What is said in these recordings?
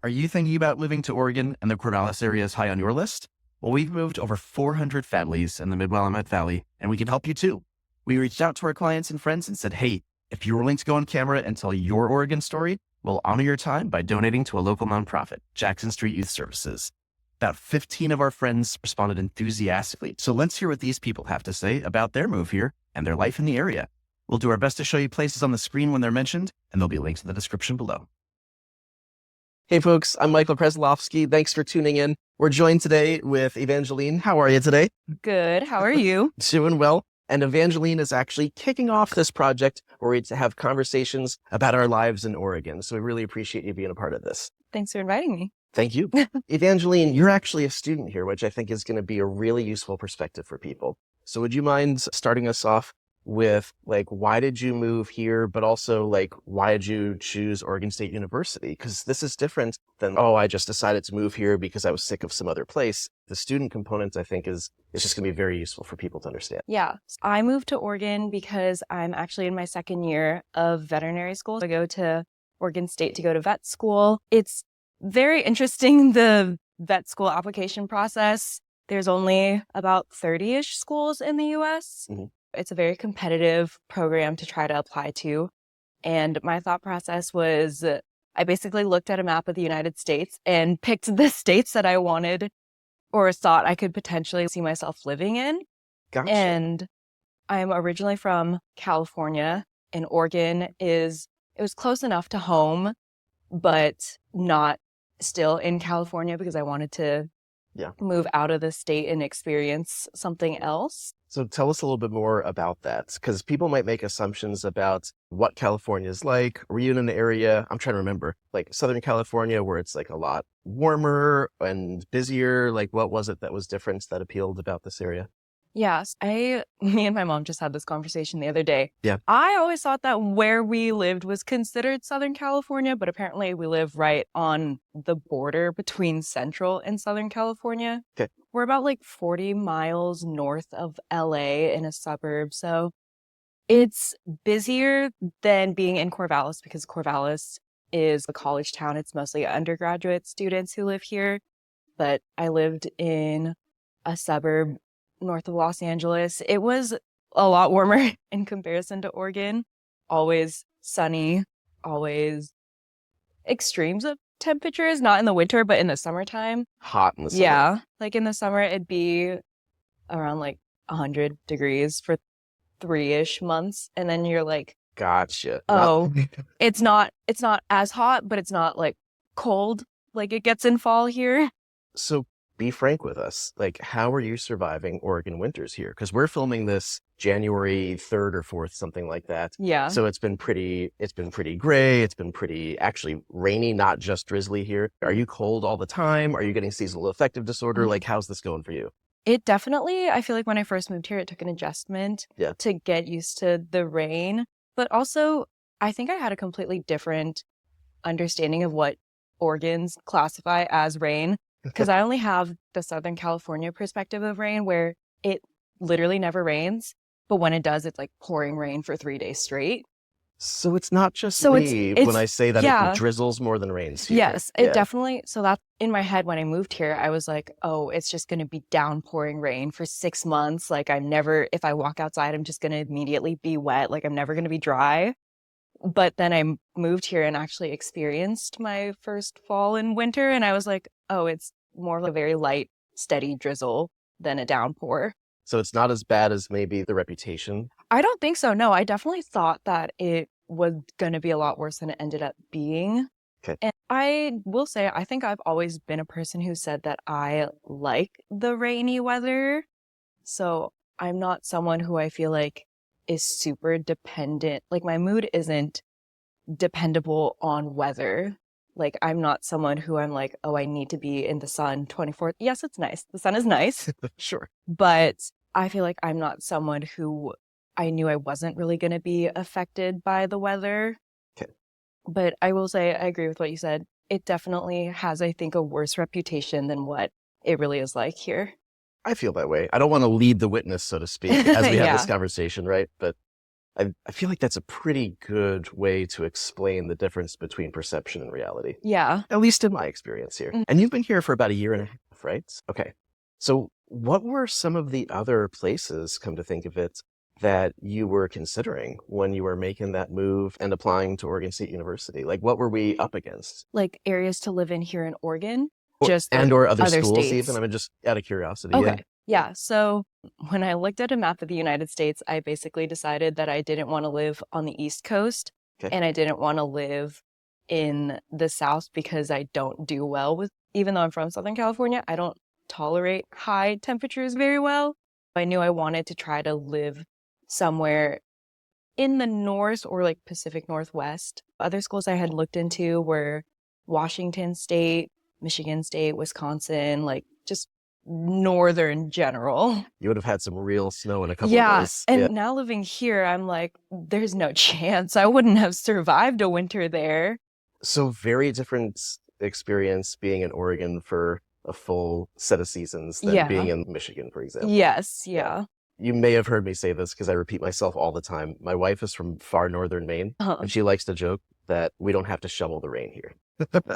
Are you thinking about moving to Oregon and the Corvallis area is high on your list? Well, we've moved over 400 families in the Willamette Valley, and we can help you too. We reached out to our clients and friends and said, hey, if you're willing to go on camera and tell your Oregon story, we'll honor your time by donating to a local nonprofit, Jackson Street Youth Services. About 15 of our friends responded enthusiastically. So let's hear what these people have to say about their move here and their life in the area. We'll do our best to show you places on the screen when they're mentioned, and there'll be links in the description below. Hey folks, I'm Michael Krasilovsky. Thanks for tuning in. We're joined today with Evangeline. How are you today? Good. How are you? Doing well. And Evangeline is actually kicking off this project where we have conversations about our lives in Oregon. So we really appreciate you being a part of this. Thanks for inviting me. Thank you. Evangeline, you're actually a student here, which I think is going to be a really useful perspective for people. So would you mind starting us off with why did you move here, but also why did you choose Oregon State University? Because this is different than, I just decided to move here because I was sick of some other place. The student component, I think, is just going to be very useful for people to understand. Yeah. I moved to Oregon because I'm actually in my second year of veterinary school. I go to Oregon State to go to vet school. It's very interesting, the vet school application process. There's only about 30-ish schools in the U.S. Mm-hmm. It's a very competitive program to try to apply to. And my thought process was I basically looked at a map of the United States and picked the states that I wanted or thought I could potentially see myself living in. Gotcha. And I'm originally from California, and Oregon it was close enough to home, but not still in California because I wanted to move out of the state and experience something else. So tell us a little bit more about that, because people might make assumptions about what California is like. Were you in an area, I'm trying to remember, like Southern California, where it's a lot warmer and busier? What was it that was different that appealed about this area? Yes. Me and my mom just had this conversation the other day. Yeah. I always thought that where we lived was considered Southern California, but apparently we live right on the border between Central and Southern California. Okay. We're about 40 miles north of LA in a suburb. So it's busier than being in Corvallis because Corvallis is a college town. It's mostly undergraduate students who live here. But I lived in a suburb north of Los Angeles. It was a lot warmer in comparison to Oregon. Always sunny, always extremes of temperatures, not in the winter, but in the summertime. Hot in the summer. Yeah. In the summer, it'd be around 100 degrees for 3-ish months. And then you're gotcha. Oh, it's not as hot, but it's not cold like it gets in fall here. So be frank with us. How are you surviving Oregon winters here? Because we're filming this January 3rd or 4th, something like that. Yeah. So it's been pretty gray. It's been pretty actually rainy, not just drizzly here. Are you cold all the time? Are you getting seasonal affective disorder? How's this going for you? It definitely, I feel like when I first moved here, it took an adjustment to get used to the rain. But also, I think I had a completely different understanding of what Oregons classify as rain. Because I only have the Southern California perspective of rain where it literally never rains. But when it does, it's pouring rain for 3 days straight. So it's not just me when I say that it drizzles more than rains here. Yes, it definitely. So that's in my head when I moved here. I was like, oh, it's just going to be downpouring rain for 6 months. If I walk outside, I'm just going to immediately be wet. I'm never going to be dry. But then I moved here and actually experienced my first fall and winter. And I was like, oh, it's more a very light, steady drizzle than a downpour. So it's not as bad as maybe the reputation? I don't think so. No, I definitely thought that it was going to be a lot worse than it ended up being. Okay. And I will say, I think I've always been a person who said that I like the rainy weather. So I'm not someone who I feel is super dependent. My mood isn't dependable on weather. I'm not someone who I'm oh, I need to be in the sun 24. Yes, it's nice. The sun is nice. Sure. But I feel like I'm not someone who I knew I wasn't really going to be affected by the weather. Okay. But I will say, I agree with what you said. It definitely has, I think, a worse reputation than what it really is like here. I feel that way. I don't want to lead the witness, so to speak, as we have this conversation, right? But I feel like that's a pretty good way to explain the difference between perception and reality, Yeah. at least in my experience here. Mm. And you've been here for about a year and a half, right? Okay. So what were some of the other places, come to think of it, that you were considering when you were making that move and applying to Oregon State University? Like, what were we up against? Like areas to live in here in Oregon, Or, just and the or other other schools states. even? I mean, just out of curiosity. Okay. Yeah. So when I looked at a map of the United States, I basically decided that I didn't want to live on the East Coast Okay. and I didn't want to live in the South because I don't do well with, even though I'm from Southern California, I don't tolerate high temperatures very well. I knew I wanted to try to live somewhere in the North or like Pacific Northwest. Other schools I had looked into were Washington State, Michigan State, Wisconsin, like just northern general. You would have had some real snow in a couple of Yeah. days. And now living here, I'm like, there's no chance I wouldn't have survived a winter there. So very different experience being in Oregon for a full set of seasons than Yeah. being in Michigan, for example. Yes. Yeah. You may have heard me say this because I repeat myself all the time. My wife is from far northern Maine, Uh-huh. and she likes to joke that we don't have to shovel the rain here.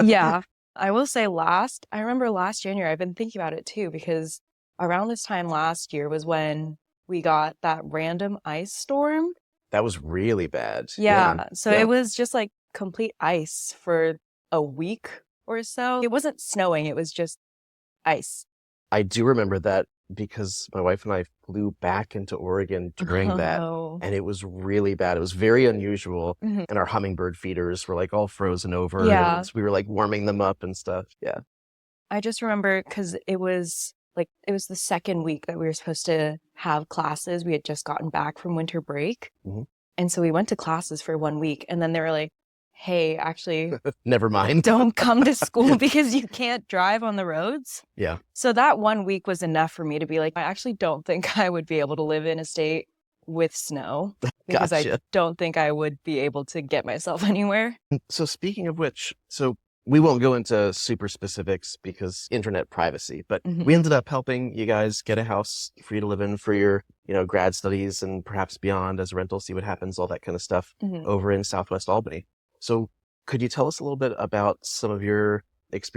Yeah. I will say I remember last January, I've been thinking about it too, because around this time last year was when we got that random ice storm. That was really bad. Yeah. So Yeah. it was just like complete ice for a week or so. It wasn't snowing, it was just ice. I do remember that because my wife and I flew back into Oregon during that, Oh. and it was really bad. It was very unusual, Mhm. and our hummingbird feeders were like all frozen over. Yeah. And we were like warming them up and stuff. Yeah. I just remember because it was the second week that we were supposed to have classes. We had just gotten back from winter break. Mhm. And so we went to classes for 1 week. And then they were like, hey, actually, Never mind. don't come to school because you can't drive on the roads. Yeah. So that 1 week was enough for me to be like, I actually don't think I would be able to live in a state with snow because I Gotcha. don't think I would be able to get myself anywhere. So speaking of which, so we won't go into super specifics because internet privacy, but Mhm. we ended up helping you guys get a house for you to live in for your, grad studies and perhaps beyond as a rental, see what happens, all that kind of stuff Mhm. over in Southwest Albany. So could you tell us a little bit about some of your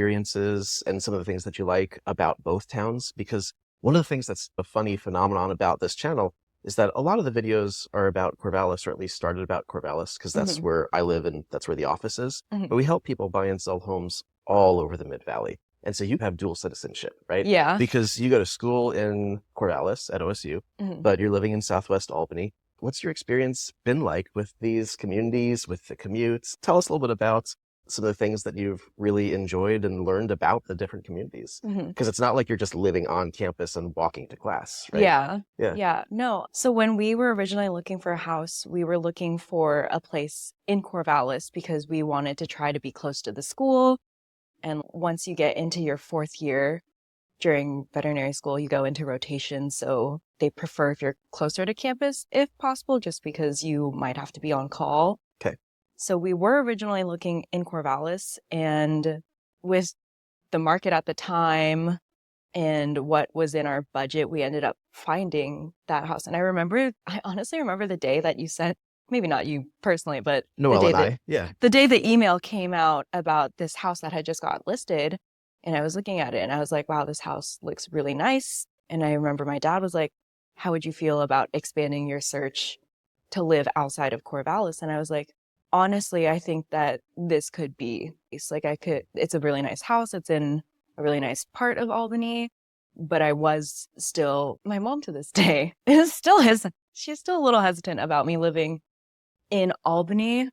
experiences and some of the things that you like about both towns? Because one of the things that's a funny phenomenon about this channel is that a lot of the videos are about Corvallis, or at least started about Corvallis, because that's Mhm. where I live and that's where the office is. Mhm. But we help people buy and sell homes all over the Mid-Valley. And so you have dual citizenship, right? Yeah. Because you go to school in Corvallis at OSU, Mhm. but you're living in Southwest Albany. What's your experience been like with these communities, with the commutes? Tell us a little bit about some of the things that you've really enjoyed and learned about the different communities. Mhm. Because it's not like you're just living on campus and walking to class, right? Yeah. Yeah. Yeah. No. So when we were originally looking for a house, we were looking for a place in Corvallis because we wanted to try to be close to the school. And once you get into your fourth year during veterinary school, you go into rotation. So they prefer if you're closer to campus, if possible, just because you might have to be on call. Okay. So we were originally looking in Corvallis, and with the market at the time and what was in our budget, we ended up finding that house. And I honestly remember the day that you sent, maybe not you personally, but Noelle the and day I, yeah. the day the email came out about this house that had just got listed. And I was looking at it and I was like, wow, this house looks really nice. And I remember my dad was like, how would you feel about expanding your search to live outside of Corvallis? And I was like, honestly, I think that this could be, it's a really nice house. It's in a really nice part of Albany. But I was still, my mom to this day she's still a little hesitant about me living in Albany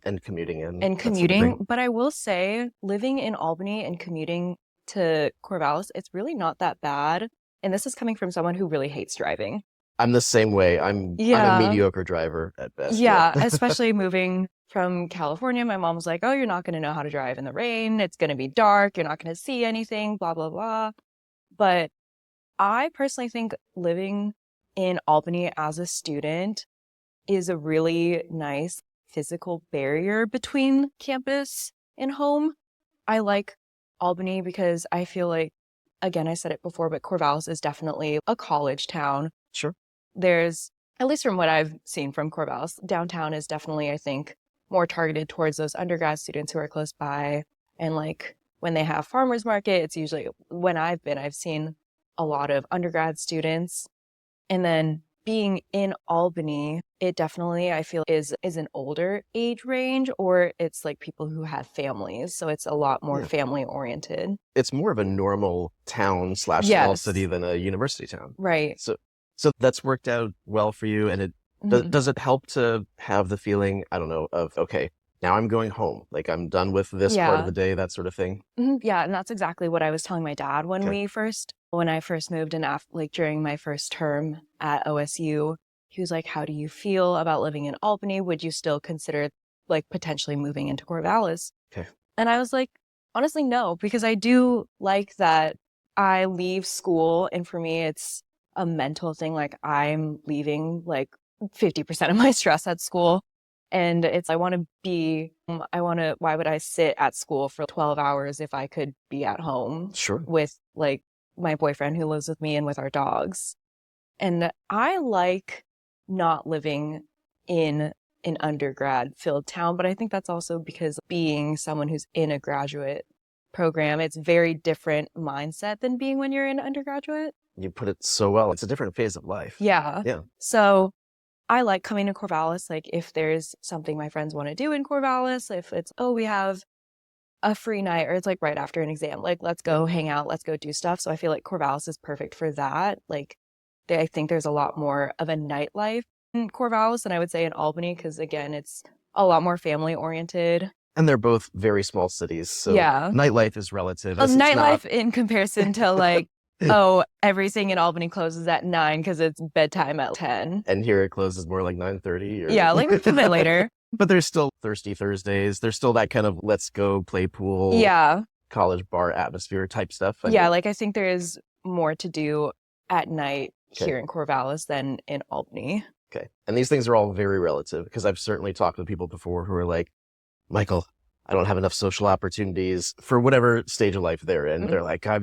And commuting in. and that sort of commuting. thing. But I will say, living in Albany and commuting to Corvallis, it's really not that bad. And this is coming from someone who really hates driving. I'm the same way. I'm Yeah. a mediocre driver at best. Yeah, especially moving from California. My mom was like, oh, you're not going to know how to drive in the rain. It's going to be dark. You're not going to see anything, blah, blah, blah. But I personally think living in Albany as a student is a really nice physical barrier between campus and home. I like Albany because I feel like, again, I said it before, but Corvallis is definitely a college town. Sure. There's at least from what I've seen from Corvallis, downtown is definitely, I think, more targeted towards those undergrad students who are close by. And like when they have farmers market, it's usually when I've seen a lot of undergrad students. And then being in Albany, it definitely, I feel, is an older age range, or it's like people who have families. So it's a lot more family oriented. It's more of a normal town / small Yes. city than a university town. Right. So that's worked out well for you. And does it help to have the feeling, I don't know, of, okay, now I'm going home. Like I'm done with this part of the day, that sort of thing. Yeah. And that's exactly what I was telling my dad when I first moved and like during my first term at OSU. He was like, how do you feel about living in Albany? Would you still consider like potentially moving into Corvallis? Okay. And I was like, honestly, no, because I do like that I leave school. And for me, it's a mental thing. Like I'm leaving like 50% of my stress at school. And why would I sit at school for 12 hours if I could be at home with like my boyfriend who lives with me and with our dogs? And I like not living in an undergrad filled town, but I think that's also because being someone who's in a graduate program, it's very different mindset than being when you're in undergraduate. You put it so well. It's a different phase of life. Yeah. So I like coming to Corvallis. Like if there's something my friends want to do in Corvallis, if it's, we have a free night, or it's like right after an exam, like let's go hang out, let's go do stuff. So I feel like Corvallis is perfect for that. Like I think there's a lot more of a nightlife in Corvallis than I would say in Albany, because again, it's a lot more family oriented. And they're both very small cities. So nightlife is relative. Nightlife in comparison to like, everything in Albany closes at 9 because it's bedtime at 10. And here it closes more like 9:30. Yeah, like a bit later. But there's still Thirsty Thursdays. There's still that kind of let's go play pool, college bar atmosphere type stuff. Like I think there is more to do at night here in Corvallis than in Albany. Okay. And these things are all very relative, because I've certainly talked with people before who are like, Michael, I don't have enough social opportunities for whatever stage of life they're in. They're like, I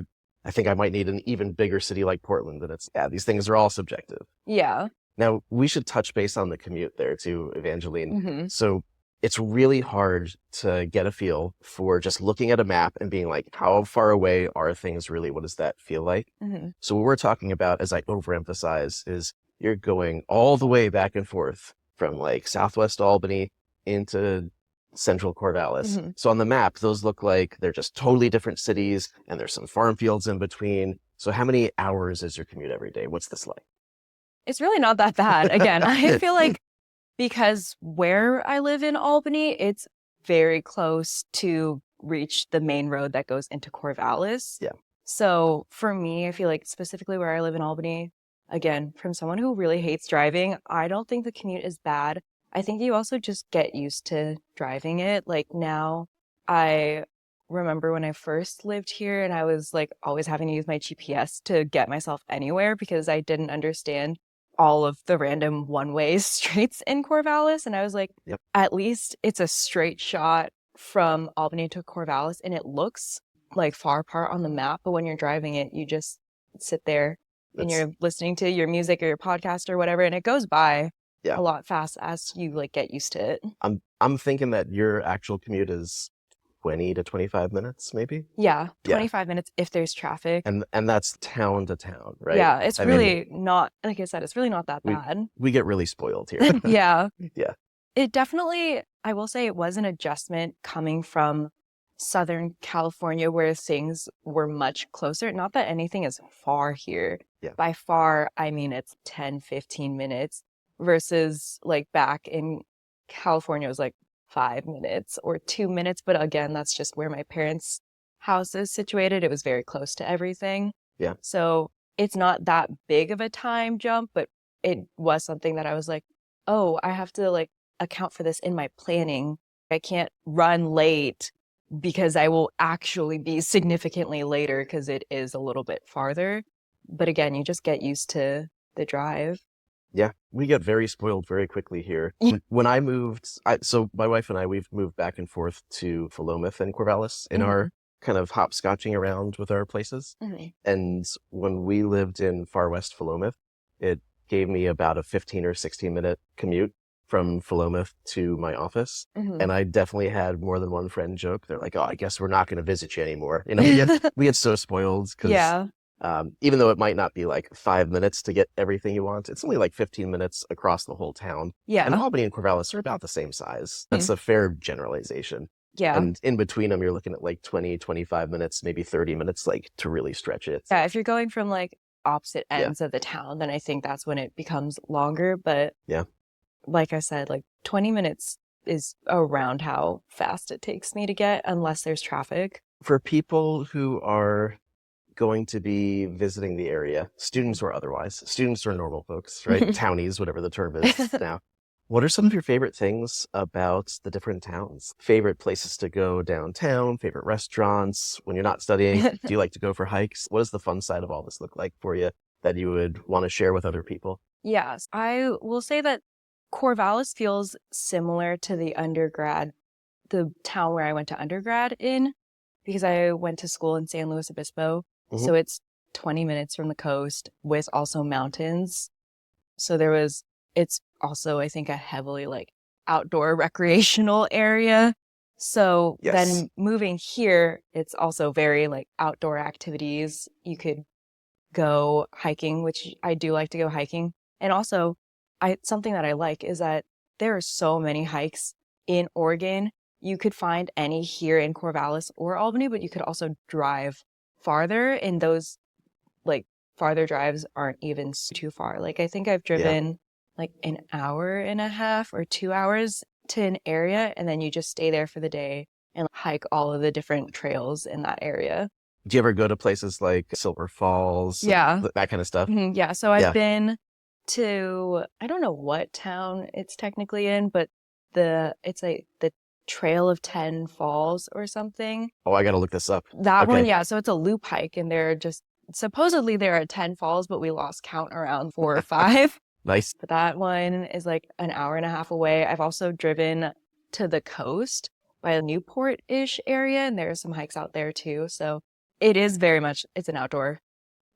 think I might need an even bigger city like Portland. And these things are all subjective. Yeah. Now, we should touch base on the commute there too, Evangeline. Mm-hmm. So it's really hard to get a feel for just looking at a map and being like, how far away are things really? What does that feel like? Mm-hmm. So what we're talking about, as I overemphasize, is you're going all the way back and forth from like Southwest Albany into Central Corvallis. Mm-hmm. So on the map, those look like they're just totally different cities, and there's some farm fields in between. So how many hours is your commute every day? What's this like? It's really not that bad. Again, I feel like because where I live in Albany, it's very close to reach the main road that goes into Corvallis. Yeah. So for me, I feel like specifically where I live in Albany, again, from someone who really hates driving, I don't think the commute is bad. I think you also just get used to driving it. Like now, I remember when I first lived here and I was like always having to use my GPS to get myself anywhere because I didn't understand all of the random one-way streets in Corvallis. And I was like, at least it's a straight shot from Albany to Corvallis and it looks like far apart on the map. But when you're driving it, you just sit there and you're listening to your music or your podcast or whatever, and it goes by a lot fast as you like get used to it. I'm thinking that your actual commute is 20 to 25 minutes, maybe? Yeah, 25 minutes if there's traffic. And that's town to town, right? Yeah, it's really not, like I said, it's really not that bad. We get really spoiled here. Yeah. Yeah. It definitely, I will say it was an adjustment coming from Southern California where things were much closer. Not that anything is far here. Yeah. By far, I mean, it's 10, 15 minutes versus like back in California, it was like 5 minutes or 2 minutes. But again, that's just where my parents' house is situated. It was very close to everything. Yeah. So it's not that big of a time jump, but it was something that I was like, oh, I have to like account for this in my planning. I can't run late because I will actually be significantly later because it is a little bit farther. But again, you just get used to the drive. Yeah, we get very spoiled very quickly here. When I moved, so my wife and I, we've moved back and forth to Willamette and Corvallis in our kind of hopscotching around with our places. And when we lived in far west Willamette, it gave me about a 15 or 16-minute commute from Philomath to my office. Mhm. And I definitely had more than one friend joke. They're like, oh, I guess we're not going to visit you anymore. We get so spoiled because Yeah. even though it might not be like 5 minutes to get everything you want, it's only like 15 minutes across the whole town. And Yeah. Albany and Corvallis are about the same size. That's a fair generalization. Yeah. And in between them, you're looking at like 20, 25 minutes, maybe 30 minutes, like to really stretch it. Yeah. If you're going from like opposite Yeah. ends of the town, then I think that's when it becomes longer. But Yeah. like I said, like 20 minutes is around how fast it takes me to get, unless there's traffic. For people who are going to be visiting the area, students or otherwise, students or normal folks, right? Townies, whatever the term is now. What are some of your favorite things about the different towns? Favorite places to go downtown, favorite restaurants? When you're not studying, do you like to go for hikes? What does the fun side of all this look like for you that you would want to share with other people? Yes, I will say that Corvallis feels similar to the town where I went to undergrad in, because I went to school in San Luis Obispo. Mhm. So it's 20 minutes from the coast with also mountains. So it's also, I think, a heavily like outdoor recreational area. So Yes. then moving here, it's also very like outdoor activities. You could go hiking, which I do like to go hiking. And also, something that I like is that there are so many hikes in Oregon. You could find any here in Corvallis or Albany, but you could also drive farther, and those like farther drives aren't even too far. Like I think I've driven like an hour and a half or 2 hours to an area, and then you just stay there for the day and hike all of the different trails in that area. Do you ever go to places like Silver Falls? Yeah. That kind of stuff? Mhm, yeah. So I've been to, I don't know what town it's technically in, but it's like the Trail of 10 Falls or something. Oh, I got to look this up. That one, Okay. yeah. So it's a loop hike, and supposedly there are 10 falls, but we lost count around 4 or 5. Nice. But that one is like an hour and a half away. I've also driven to the coast by a Newport-ish area, and there are some hikes out there too. So it is it's an outdoor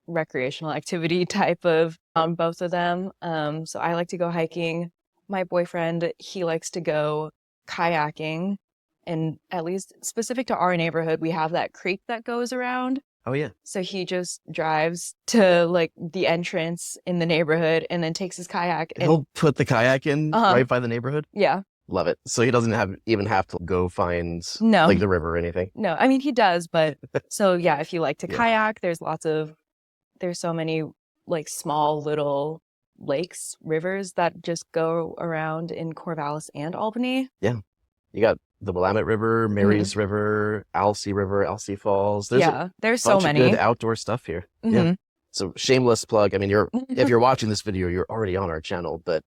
recreational activity type of on both of them. So I like to go hiking. My boyfriend, he likes to go kayaking, and at least specific to our neighborhood, we have that creek that goes around. Oh, yeah. So he just drives to like the entrance in the neighborhood and then takes his kayak. And, He'll put the kayak in right by the neighborhood? yeah. Love it. So he doesn't even have to go find like the river or anything? No, I mean, he does, but so yeah, if you like to kayak, there's so many like small little lakes, rivers that just go around in Corvallis and Albany. Yeah. You got the Willamette River, Mary's River, Alsea Falls. There's so bunch many of good outdoor stuff here. Yeah. So shameless plug. I mean, if you're watching this video, you're already on our channel, but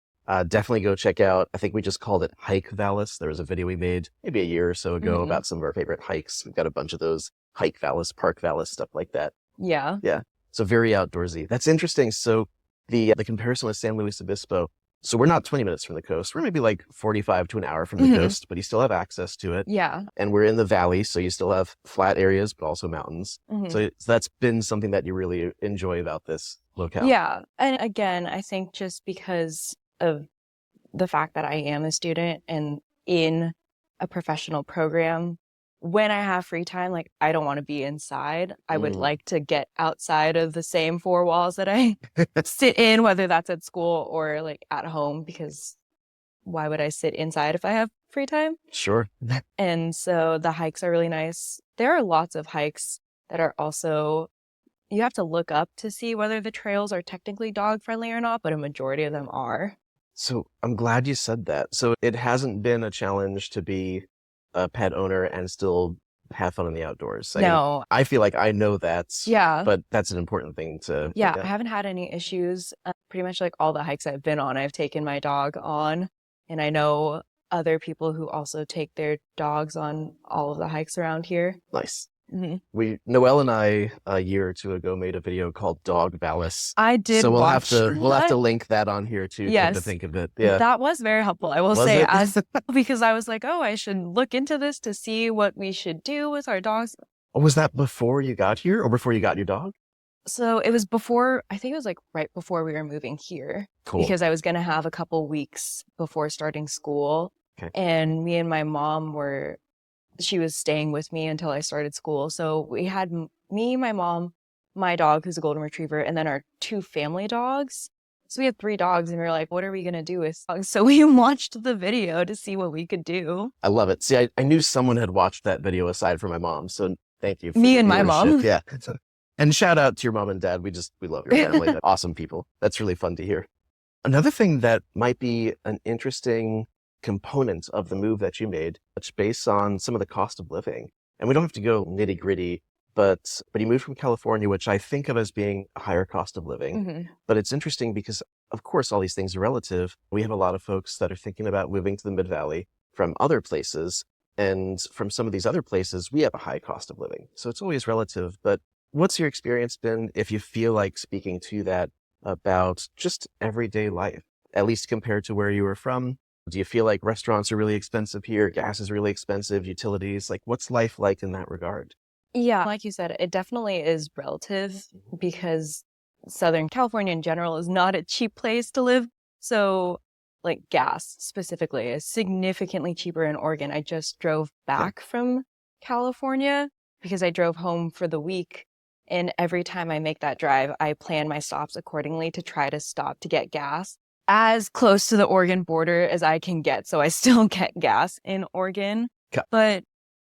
definitely go check out. I think we just called it Hike Vallis. There was a video we made maybe a year or so ago about some of our favorite hikes. We've got a bunch of those Hike Vallis, Park Vallis, stuff like that. Yeah. Yeah. So very outdoorsy. That's interesting. So the comparison with San Luis Obispo. So we're not 20 minutes from the coast. We're maybe like 45 to an hour from the coast, but you still have access to it. Yeah. And we're in the valley, so you still have flat areas, but also mountains. So that's been something that you really enjoy about this locale. Yeah. And again, I think just because of the fact that I am a student and in a professional program, when I have free time, like I don't want to be inside. I would like to get outside of the same 4 walls that I sit in, whether that's at school or like at home, because why would I sit inside if I have free time? Sure. And so the hikes are really nice. There are lots of hikes that are also, you have to look up to see whether the trails are technically dog friendly or not, but a majority of them are. So I'm glad you said that. So it hasn't been a challenge to be a pet owner and still have fun in the outdoors. No. I feel like I know that. Yeah. But that's an important thing to. Yeah, I haven't had any issues. Pretty much like all the hikes I've been on, I've taken my dog on. And I know other people who also take their dogs on all of the hikes around here. Nice. Noelle and I a year or two ago made a video called Dog Vallis. I did. So we'll watch have to link that on here too. Yes. To think of it. Yeah. That was very helpful. I will Was say, it? because I was like, oh, I should look into this to see what we should do with our dogs. Oh, was that before you got here or before you got your dog? So it was before, I think it was like right before we were moving here. Cool. Because I was going to have a couple weeks before starting school. Okay. And me and my mom she was staying with me until I started school. So we had me, my mom, my dog, who's a golden retriever, and then our 2 family dogs. So we had 3 dogs, and we were like, what are we going to do with dogs? So we watched the video to see what we could do. I love it. See, I knew someone had watched that video aside from my mom. So thank you. For Me the and my mom. viewership. Yeah. And shout out to your mom and dad. We love your family. They're awesome people. That's really fun to hear. Another thing that might be an interesting component of the move that you made, touch base on some of the cost of living. And we don't have to go nitty gritty, but you moved from California, which I think of as being a higher cost of living. Mm-hmm. But it's interesting because, of course, all these things are relative. We have a lot of folks that are thinking about moving to the Mid-Valley from other places. And from some of these other places, we have a high cost of living. So it's always relative. But what's your experience been, if you feel like speaking to that, about just everyday life, at least compared to where you were from? Do you feel like restaurants are really expensive here? Gas is really expensive, utilities? Like, what's life like in that regard? Yeah, like you said, it definitely is relative because Southern California in general is not a cheap place to live. So like gas specifically is significantly cheaper in Oregon. I just drove back from California because I drove home for the week. And every time I make that drive, I plan my stops accordingly to try to stop to get gas as close to the Oregon border as I can get. So I still get gas in Oregon. Okay. But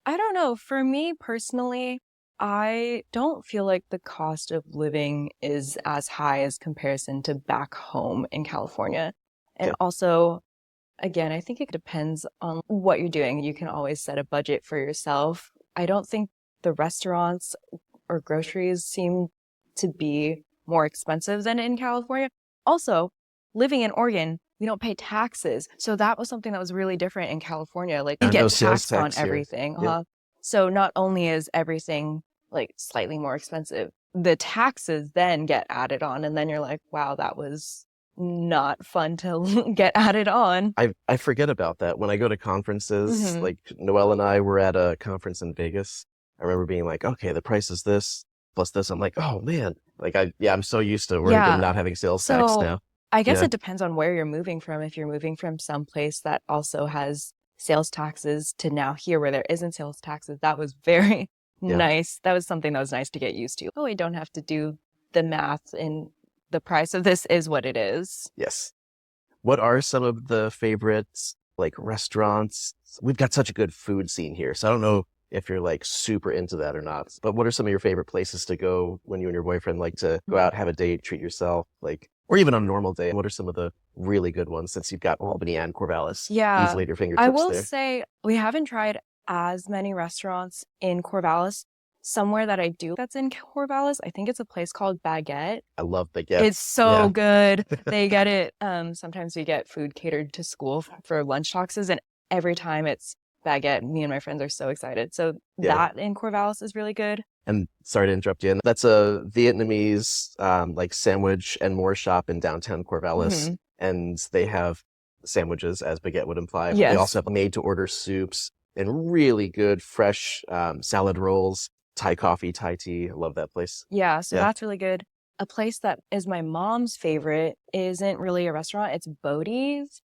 I don't know. For me personally, I don't feel like the cost of living is as high as comparison to back home in California. And also, again, I think it depends on what you're doing. You can always set a budget for yourself. I don't think the restaurants or groceries seem to be more expensive than in California. Also, living in Oregon, we don't pay taxes. So that was something that was really different in California. Like you get taxed on everything. So not only is everything like slightly more expensive, the taxes then get added on. And then you're like, wow, that was not fun to get added on. I forget about that. When I go to conferences, like Noelle and I were at a conference in Vegas. I remember being like, okay, the price is this plus this. I'm like, oh man, like I'm so used to Oregon not having sales tax now. I guess it depends on where you're moving from. If you're moving from some place that also has sales taxes to now here where there isn't sales taxes, that was very nice. That was something that was nice to get used to. Oh, I don't have to do the math and the price of this is what it is. Yes. What are some of the favorites, like restaurants? We've got such a good food scene here. So I don't know if you're like super into that or not, but what are some of your favorite places to go when you and your boyfriend like to go out, have a date, treat yourself, like, or even on a normal day? What are some of the really good ones since you've got Albany and Corvallis easily at your fingertips? I will say we haven't tried as many restaurants in Corvallis. Somewhere that I do that's in Corvallis, I think it's a place called Baguette. I love Baguette. It's so good. They get it. Sometimes we get food catered to school for lunch boxes, and every time it's Baguette, me and my friends are so excited. So that in Corvallis is really good. And sorry to interrupt you. That's a Vietnamese like sandwich and more shop in downtown Corvallis, and they have sandwiches, as Baguette would imply. They also have made-to-order soups and really good fresh salad rolls. Thai coffee, Thai tea. I love that place. Yeah, so that's really good. A place that is my mom's favorite isn't really a restaurant. It's Bodie's.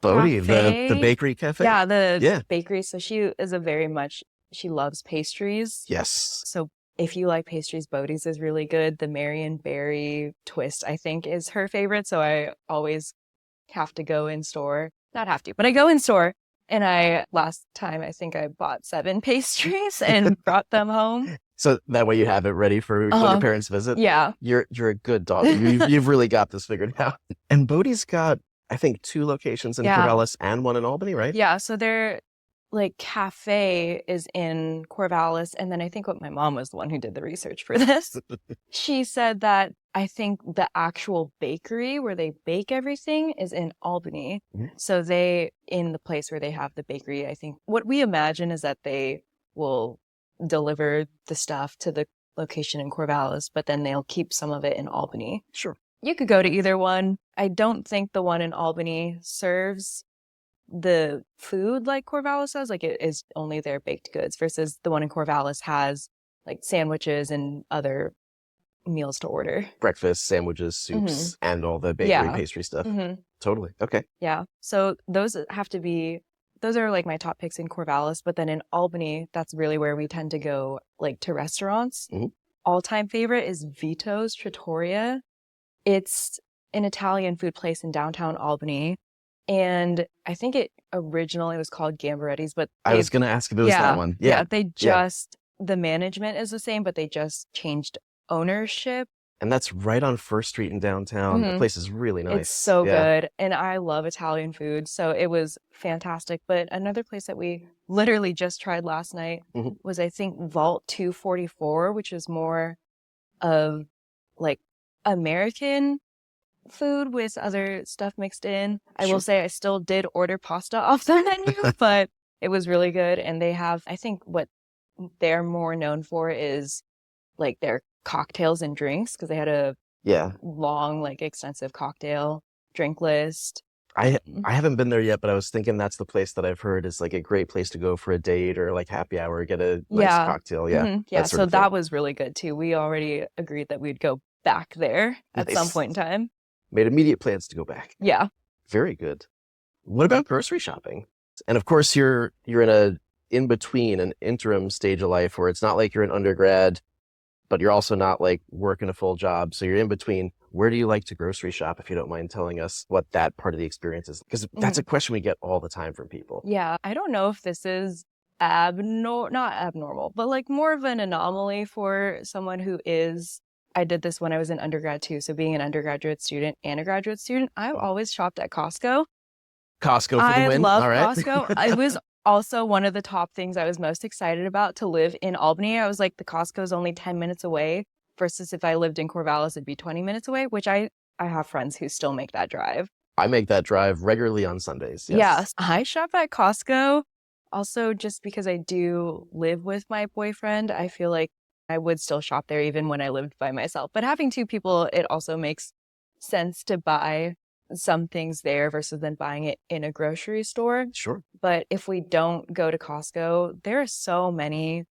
Bodie, the bakery cafe? Yeah, the bakery. So she is she loves pastries. Yes. So if you like pastries, Bodie's is really good. The Marion Berry twist, I think, is her favorite. So I always have to go in store. Not have to, but I go in store. And last time, I think I bought 7 pastries and brought them home. So that way you have it ready for when your parents visit? Yeah. You're a good daughter. You've really got this figured out. And Bodie's got, I think, 2 locations in Corvallis and 1 in Albany, right? Yeah. So their cafe is in Corvallis. And then I think my mom was the one who did the research for this. She said that I think the actual bakery where they bake everything is in Albany. So in the place where they have the bakery, I think what we imagine is that they will deliver the stuff to the location in Corvallis, but then they'll keep some of it in Albany. Sure. You could go to either one. I don't think the one in Albany serves the food like Corvallis does. Like it is only their baked goods versus the one in Corvallis has like sandwiches and other meals to order. Breakfast, sandwiches, soups, and all the bakery Yeah. pastry stuff. hmm Totally. Okay. Yeah. So those are like my top picks in Corvallis, but then in Albany, that's really where we tend to go like to restaurants. Mhm. All-time favorite is Vito's Trattoria. It's an Italian food place in downtown Albany. And I think it originally was called Gambaretti's, but I was going to ask if it was that one. Yeah. The management is the same, but they just changed ownership. And that's right on First Street in downtown. The place is really nice. It's so good. And I love Italian food. So it was fantastic. But another place that we literally just tried last night was, I think, Vault 244, which is more of like American food with other stuff mixed in. I will say I still did order pasta off the menu, but it was really good. And they have, I think what they're more known for is like their cocktails and drinks, because they had a long, like extensive cocktail drink list. I haven't been there yet, but I was thinking that's the place that I've heard is like a great place to go for a date or like happy hour, get a nice cocktail. Yeah. Yeah. So that was really good too. We already agreed that we'd go back there at some point in time. Made immediate plans to go back. Yeah. Very good. What about grocery shopping? And of course, you're in between an interim stage of life where it's not like you're an undergrad, but you're also not like working a full job. So you're in between. Where do you like to grocery shop, if you don't mind telling us what that part of the experience is? Because that's a question we get all the time from people. Yeah. I don't know if this is not abnormal, but like more of an anomaly for someone who is. I did this when I was an undergrad too. So being an undergraduate student and a graduate student, I've always shopped at Costco. Costco for the win. I love all right. Costco. It was also one of the top things I was most excited about to live in Albany. I was like, the Costco is only 10 minutes away versus if I lived in Corvallis, it'd be 20 minutes away, which I have friends who still make that drive. I make that drive regularly on Sundays. Yes. I shop at Costco. Also, just because I do live with my boyfriend, I feel like I would still shop there even when I lived by myself. But having two people, it also makes sense to buy some things there versus then buying it in a grocery store. Sure. But if we don't go to Costco, there's so many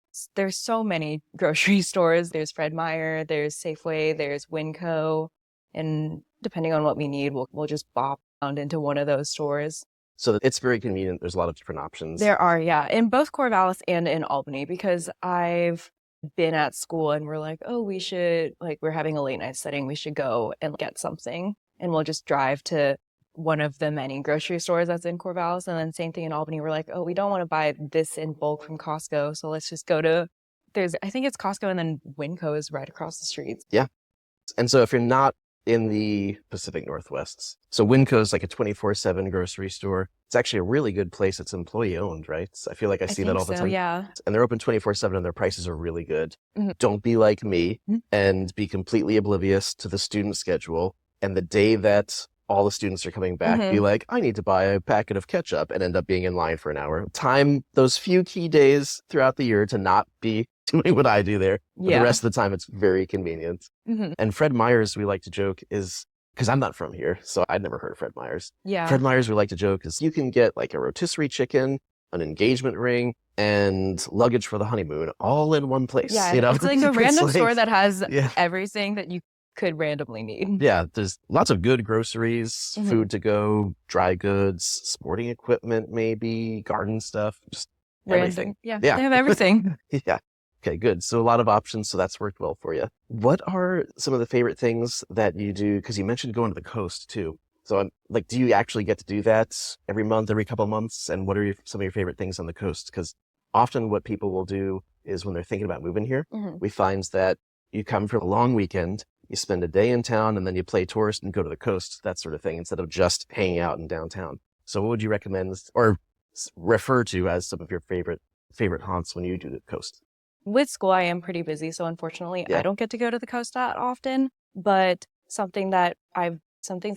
grocery stores. There's Fred Meyer, there's Safeway, there's Winco. And depending on what we need, we'll just bop around into one of those stores. So it's very convenient. There's a lot of different options. There are, yeah, in both Corvallis and in Albany, because I've been at school and we're like, oh, we're having a late night setting. We should go and get something. And we'll just drive to one of the many grocery stores that's in Corvallis. And then same thing in Albany. We're like, oh, we don't want to buy this in bulk from Costco. So let's just go to, I think it's Costco and then Winco is right across the street. Yeah. And so if you're not in the Pacific Northwest, so Winco is like a 24/7 grocery store. It's actually a really good place. It's employee owned, right? So I feel like I see that all the time. Yeah. And they're open 24/7 and their prices are really good. Don't be like me and be completely oblivious to the student schedule. And the day that all the students are coming back, be like, I need to buy a packet of ketchup and end up being in line for an hour. Time those few key days throughout the year to not be doing what I do there. But the rest of the time, it's very convenient. And Fred Meyer's, we like to joke, is, because I'm not from here, so I'd never heard of Fred Meyer's. Yeah. Fred Meyer's, we like to joke, is you can get like a rotisserie chicken, an engagement ring, and luggage for the honeymoon all in one place. Yeah, you know? It's like a random store that has everything that you could randomly need. Yeah, there's lots of good groceries, food to go, dry goods, sporting equipment, maybe garden stuff, just everything. Yeah, they have everything. Yeah. Okay, good. So a lot of options. So that's worked well for you. What are some of the favorite things that you do? Because you mentioned going to the coast too. So I'm like, do you actually get to do that every month, every couple of months? And what are some of your favorite things on the coast? Because often what people will do is when they're thinking about moving here, we find that you come for a long weekend, you spend a day in town, and then you play tourist and go to the coast, that sort of thing, instead of just hanging out in downtown. So what would you recommend or refer to as some of your favorite haunts when you do the coast? With school, I am pretty busy. So unfortunately, I don't get to go to the coast that often. But some things that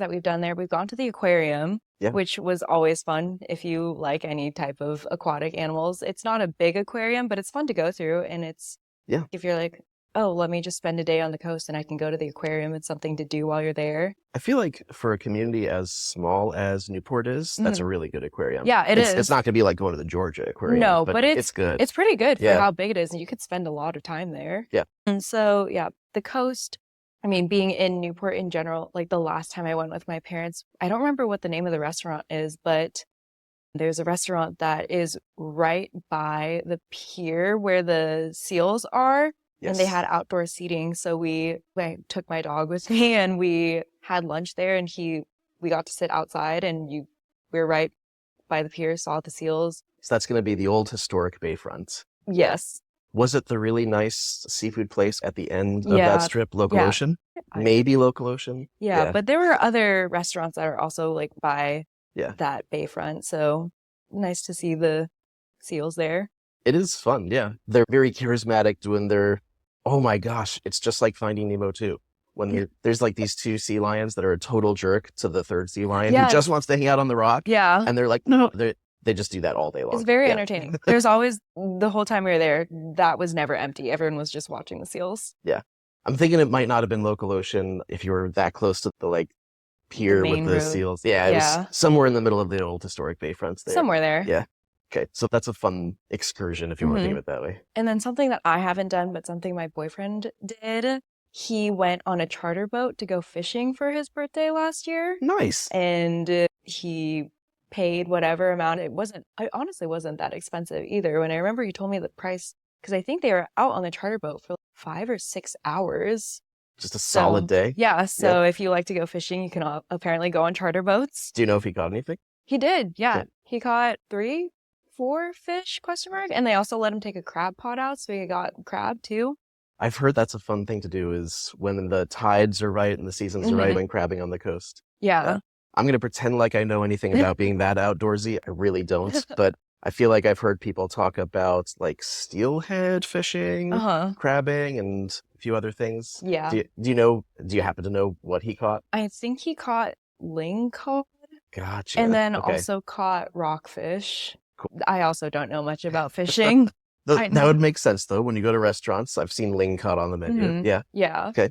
we've done there, we've gone to the aquarium, which was always fun. If you like any type of aquatic animals, it's not a big aquarium, but it's fun to go through. And it's, if you're like, oh, let me just spend a day on the coast and I can go to the aquarium. It's something to do while you're there. I feel like for a community as small as Newport is, that's a really good aquarium. Yeah, it is. It's not going to be like going to the Georgia aquarium. No, but it's good. It's pretty good for how big it is. And you could spend a lot of time there. Yeah. And so, the coast, I mean, being in Newport in general, like the last time I went with my parents, I don't remember what the name of the restaurant is, but there's a restaurant that is right by the pier where the seals are. Yes. And they had outdoor seating. So I took my dog with me and we had lunch there and we got to sit outside and we were right by the pier, saw the seals. So that's going to be the old historic bayfront. Yes. Was it the really nice seafood place at the end of Yeah. that strip, Local Yeah. Ocean? Maybe Local Ocean? Yeah, but there were other restaurants that are also like by Yeah. that bayfront. So nice to see the seals there. It is fun, yeah. They're very charismatic when they're, oh my gosh, it's just like Finding Nemo 2. When there's like these two sea lions that are a total jerk to the third sea lion who Yes. just wants to hang out on the rock. Yeah. And they're like, no, they just do that all day long. It's very Yeah. entertaining. There's always, the whole time we were there, that was never empty. Everyone was just watching the seals. I'm thinking it might not have been Local Ocean if you were that close to the like pier with main the road. seals. Yeah, it Yeah. was somewhere in the middle of the old historic bayfronts there. Somewhere there. Yeah. Okay, so that's a fun excursion if you want to think of it that way. And then something that I haven't done, but something my boyfriend did, he went on a charter boat to go fishing for his birthday last year. Nice. And he paid whatever amount. It honestly wasn't that expensive either. When I remember he told me the price, because I think they were out on the charter boat for like 5 or 6 hours. Just a solid day. Yeah. So if you like to go fishing, you can apparently go on charter boats. Do you know if he caught anything? He did. Yeah. Yeah. He caught 3, 4 fish, ? And they also let him take a crab pot out. So he got crab too. I've heard that's a fun thing to do is when the tides are right and the seasons are right when crabbing on the coast. Yeah. I'm going to pretend like I know anything about being that outdoorsy. I really don't, but I feel like I've heard people talk about like steelhead fishing, crabbing, and a few other things. Yeah. Do you happen to know what he caught? I think he caught lingcod. Gotcha. And then Okay. also caught rockfish. Cool. I also don't know much about fishing. That would make sense though. When you go to restaurants, I've seen lingcod on the menu. Mhm. Yeah. Yeah. Okay.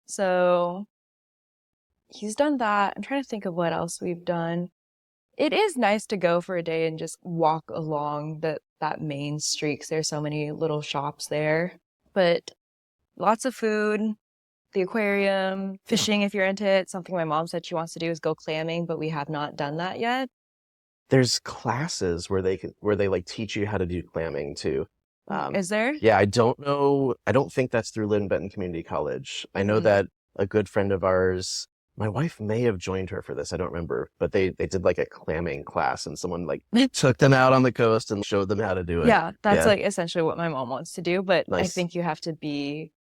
So he's done that. I'm trying to think of what else we've done. It is nice to go for a day and just walk along that main street because there's so many little shops there. But lots of food, the aquarium, fishing if you're into it. Something my mom said she wants to do is go clamming, but we have not done that yet. There's classes where they like teach you how to do clamming too. Is there? Yeah, I don't know. I don't think that's through Lynn Benton Community College. I know that a good friend of ours, my wife may have joined her for this. I don't remember, but they did like a clamming class and someone like took them out on the coast and showed them how to do it. Yeah, that's like essentially what my mom wants to do. But I Nice. think you have to be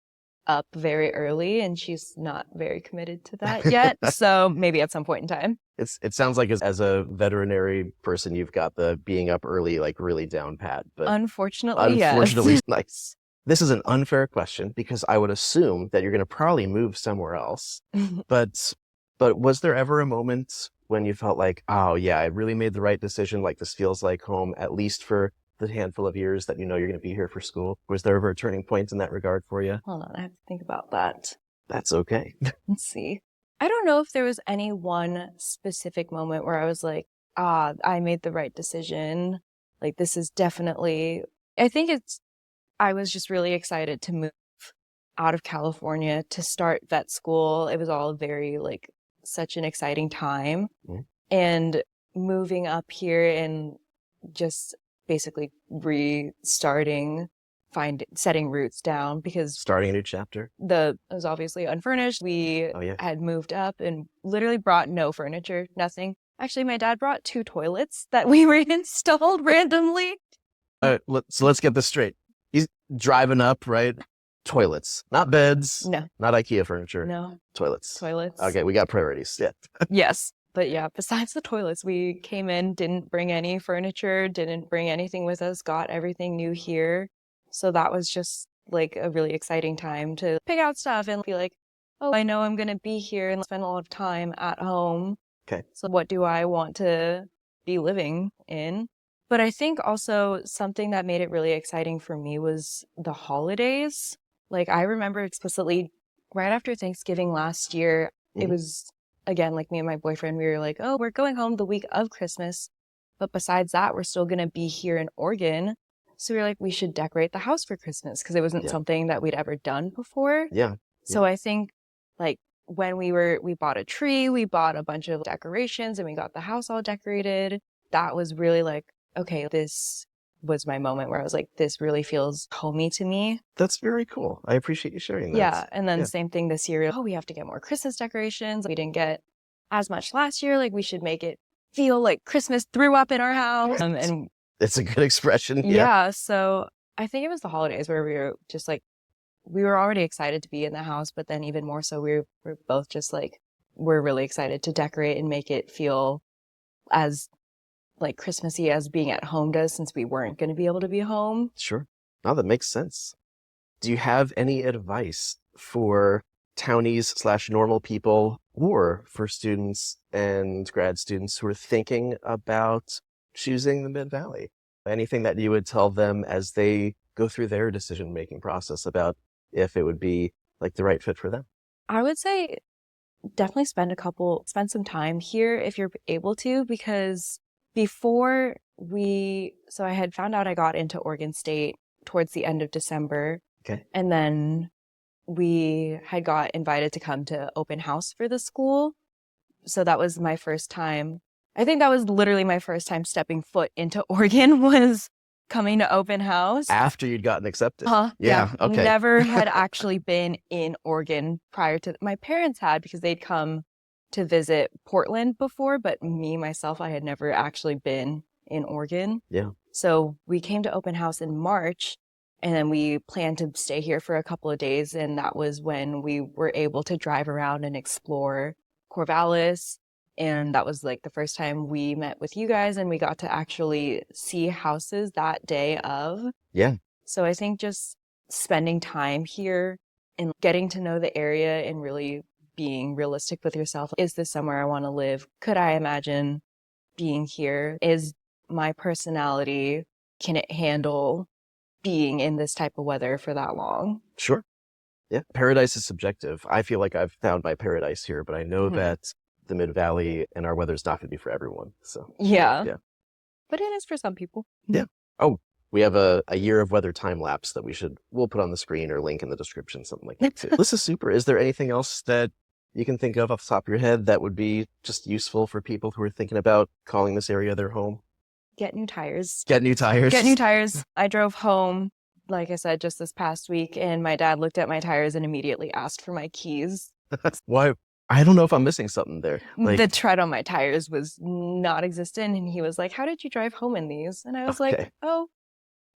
up very early and she's not very committed to that yet. So maybe at some point in time. It sounds like as a veterinary person, you've got the being up early, like really down pat, but Unfortunately, yes. Nice. This is an unfair question because I would assume that you're going to probably move somewhere else. But was there ever a moment when you felt like, oh yeah, I really made the right decision. Like this feels like home, at least for the handful of years that you know you're going to be here for school? Was there ever a turning point in that regard for you? Hold on, I have to think about that. That's okay. Let's see. I don't know if there was any one specific moment where I was like, I made the right decision. Like this is definitely, I think I was just really excited to move out of California to start vet school. It was all very like such an exciting time. And moving up here and just basically restarting, setting roots down because Starting a new chapter. it was obviously unfurnished. We had moved up and literally brought no furniture, nothing. Actually, my dad brought 2 toilets that we reinstalled randomly. All right, so let's get this straight. He's driving up, right? Toilets, not beds. No. Not IKEA furniture. No. Toilets. Toilets. Okay, we got priorities. Yeah. Yes. But yeah, besides the toilets, we came in, didn't bring any furniture, didn't bring anything with us, got everything new here. So that was just like a really exciting time to pick out stuff and be like, oh, I know I'm going to be here and spend a lot of time at home. Okay. So what do I want to be living in? But I think also something that made it really exciting for me was the holidays. Like I remember explicitly right after Thanksgiving last year, it was, again, like me and my boyfriend, we were like, oh, we're going home the week of Christmas. But besides that, we're still going to be here in Oregon. So we were like, we should decorate the house for Christmas because it wasn't something that we'd ever done before. Yeah. So I think Like when we bought a tree, we bought a bunch of decorations and we got the house all decorated. That was really like, okay, this was my moment where I was like, this really feels homey to me. That's very cool. I appreciate you sharing that. Yeah. And then Yeah. same thing this year. Oh, we have to get more Christmas decorations. We didn't get as much last year. Like we should make it feel like Christmas threw up in our house. And It's a good expression. yeah. So I think it was the holidays where we were just like, we were already excited to be in the house, but then even more so, we're both just like, we're really excited to decorate and make it feel as like Christmassy as being at home does, since we weren't going to be able to be home. Sure. No, that makes sense. Do you have any advice for townies/normal people or for students and grad students who are thinking about choosing the Mid-Valley? Anything that you would tell them as they go through their decision-making process about if it would be like the right fit for them? I would say definitely spend some time here if you're able to, because so I had found out I got into Oregon State towards the end of December. Okay. And then we had got invited to come to open house for the school. So that was my first time. I think that was literally my first time stepping foot into Oregon, was coming to open house. After you'd gotten accepted? Yeah. Okay. Never had actually been in Oregon prior to. My parents had, because they'd come to visit Portland before, but myself, I had never actually been in Oregon. Yeah. So we came to open house in March, and then we planned to stay here for a couple of days. And that was when we were able to drive around and explore Corvallis. And that was like the first time we met with you guys, and we got to actually see houses that day of. Yeah. So I think just spending time here and getting to know the area and really being realistic with yourself. Is this somewhere I want to live? Could I imagine being here? Is my personality, can it handle being in this type of weather for that long? Sure. Yeah. Paradise is subjective. I feel like I've found my paradise here, but I know that the Mid-Valley and our weather's not going to be for everyone. So Yeah. Yeah. But it is for some people. Yeah. Oh, we have a year of weather time lapse that we'll put on the screen or link in the description, something like that too. This is super. Is there anything else that you can think of off the top of your head that would be just useful for people who are thinking about calling this area their home? Get new tires. Get new tires. Get new tires. I drove home, like I said, just this past week, and my dad looked at my tires and immediately asked for my keys. Why? I don't know if I'm missing something there. The tread on my tires was not existent, and he was like, how did you drive home in these? And I was like, oh,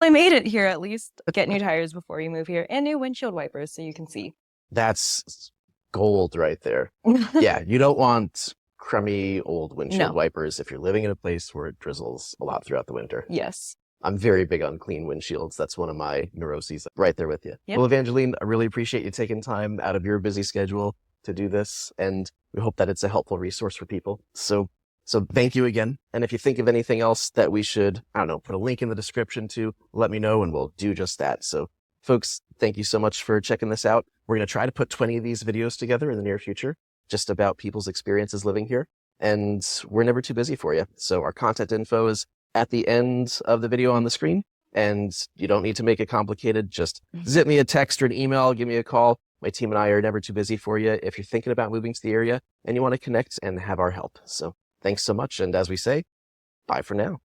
I made it here at least. Get new tires before you move here, and new windshield wipers so you can see. That's gold right there. Yeah, you don't want crummy old windshield wipers if you're living in a place where it drizzles a lot throughout the winter. Yes. I'm very big on clean windshields. That's one of my neuroses. Right there with you. Yep. Well, Evangeline, I really appreciate you taking time out of your busy schedule to do this, and we hope that it's a helpful resource for people. So thank you again. And if you think of anything else that we should, I don't know, put a link in the description to, let me know and we'll do just that. So folks, thank you so much for checking this out. We're going to try to put 20 of these videos together in the near future, just about people's experiences living here. And we're never too busy for you. So our contact info is at the end of the video on the screen, and you don't need to make it complicated. Just zip me a text or an email, give me a call. My team and I are never too busy for you if you're thinking about moving to the area and you want to connect and have our help. So thanks so much. And as we say, bye for now.